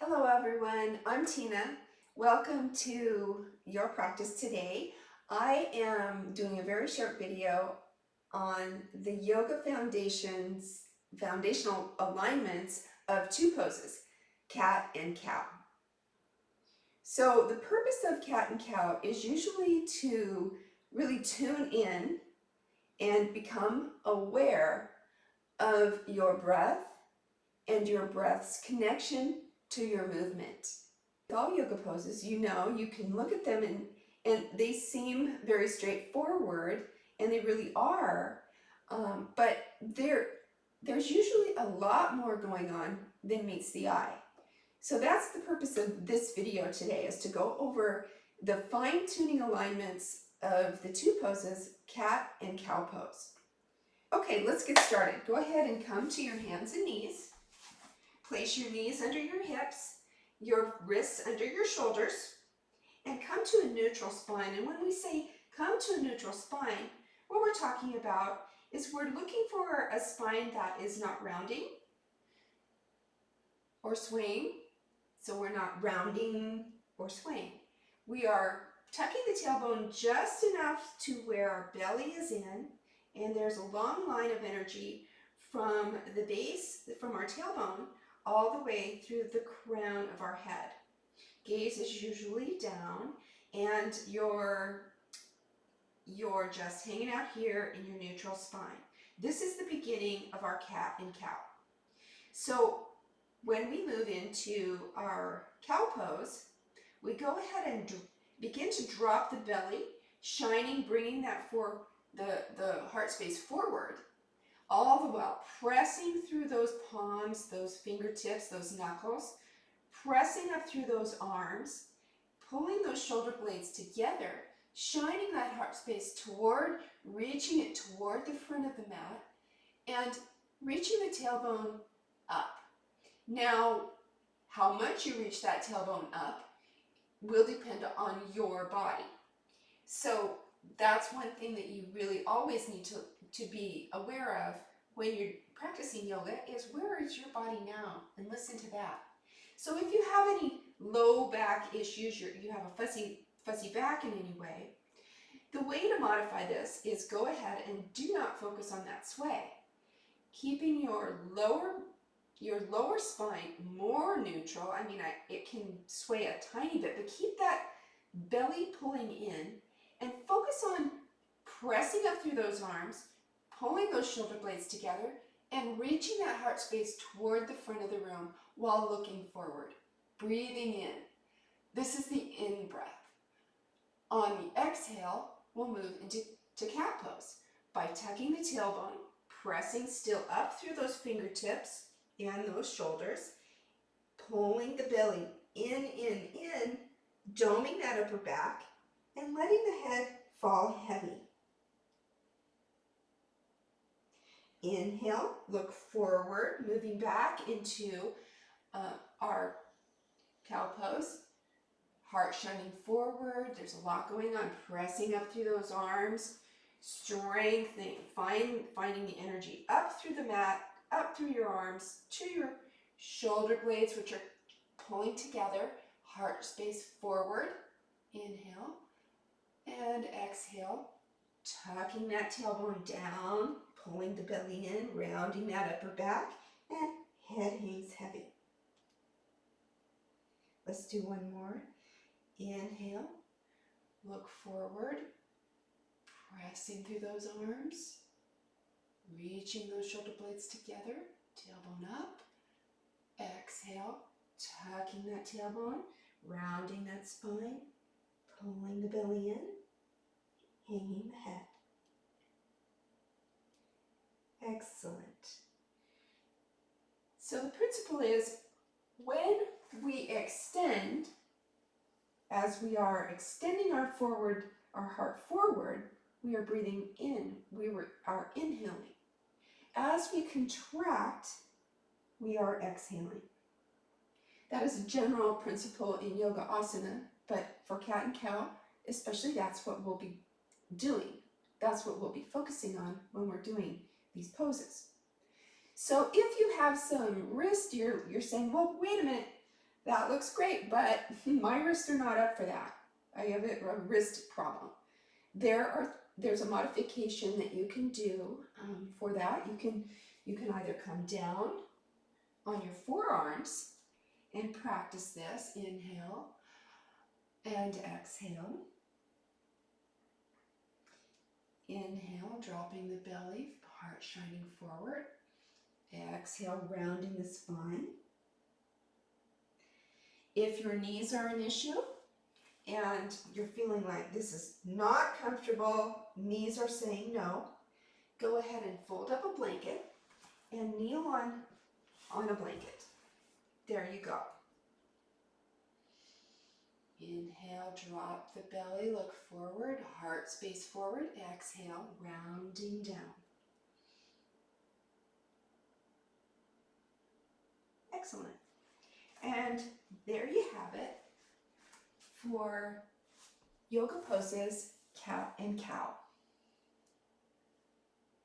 Hello everyone, I'm Tina. Welcome to your practice today. I am doing a very short video on the yoga foundational alignments of two poses, cat and cow. So the purpose of cat and cow is usually to really tune in and become aware of your breath and your breath's connection to your movement. With all yoga poses, you know, you can look at them and they seem very straightforward, and they really are, but there's usually a lot more going on than meets the eye. So that's the purpose of this video today, is to go over the fine-tuning alignments of the two poses, cat and cow pose. Okay, let's get started. Go ahead and come to your hands and knees. Place your knees under your hips, your wrists under your shoulders, and come to a neutral spine. And when we say come to a neutral spine, what we're talking about is we're looking for a spine that is not rounding or swaying. So we're not rounding or swaying. We are tucking the tailbone just enough to where our belly is in, and there's a long line of energy from the base, from our tailbone, all the way through the crown of our head. Gaze is usually down, and you're just hanging out here in your neutral spine. This is the beginning of our cat and cow. So when we move into our cow pose, we go ahead and begin to drop the belly, shining, bringing that for the heart space forward, all the while pressing through those palms, those fingertips, those knuckles, pressing up through those arms, pulling those shoulder blades together, shining that heart space toward, reaching it toward the front of the mat, and reaching the tailbone up. Now, how much you reach that tailbone up will depend on your body. So that's one thing that you really always need to be aware of when you're practicing yoga, is where is your body now, and listen to that. So if you have any low back issues, you have a fuzzy back in any way, the way to modify this is go ahead and do not focus on that sway. Keeping your lower spine more neutral. I mean, it can sway a tiny bit, but keep that belly pulling in and focus on pressing up through those arms, pulling those shoulder blades together, and reaching that heart space toward the front of the room while looking forward, breathing in. This is the in breath. On the exhale, we'll move into cat pose by tucking the tailbone, pressing still up through those fingertips and those shoulders, pulling the belly in, doming that upper back, and letting the head fall heavy. Inhale, look forward, moving back into our cow pose. Heart shining forward. There's a lot going on. Pressing up through those arms, strengthening, finding the energy up through the mat, up through your arms, to your shoulder blades, which are pulling together. Heart space forward. Inhale and exhale. Tucking that tailbone down, pulling the belly in, rounding that upper back, and head hangs heavy. Let's do one more. Inhale, look forward, pressing through those arms, reaching those shoulder blades together, tailbone up. Exhale, tucking that tailbone, rounding that spine, pulling the belly in, hanging the head. Excellent. So the principle is, when we extend, as we are extending our heart forward, we are breathing in, we are inhaling. As we contract, we are exhaling. That is a general principle in yoga asana, but for cat and cow, especially, that's what we'll be doing. That's what we'll be focusing on when we're doing these poses. So if you have some wrist, you're saying, well, wait a minute, That looks great, but my wrists are not up for that. I have a wrist problem. There's a modification that you can do for that. You can either come down on your forearms and practice this. Inhale and exhale. Inhale, dropping the belly, heart shining forward. Exhale, rounding the spine. If your knees are an issue and you're feeling like this is not comfortable, knees are saying no, go ahead and fold up a blanket and kneel on a blanket. There you go. Inhale, drop the belly, look forward, heart space forward. Exhale, rounding down. Excellent. And there you have it for yoga poses, cat and cow.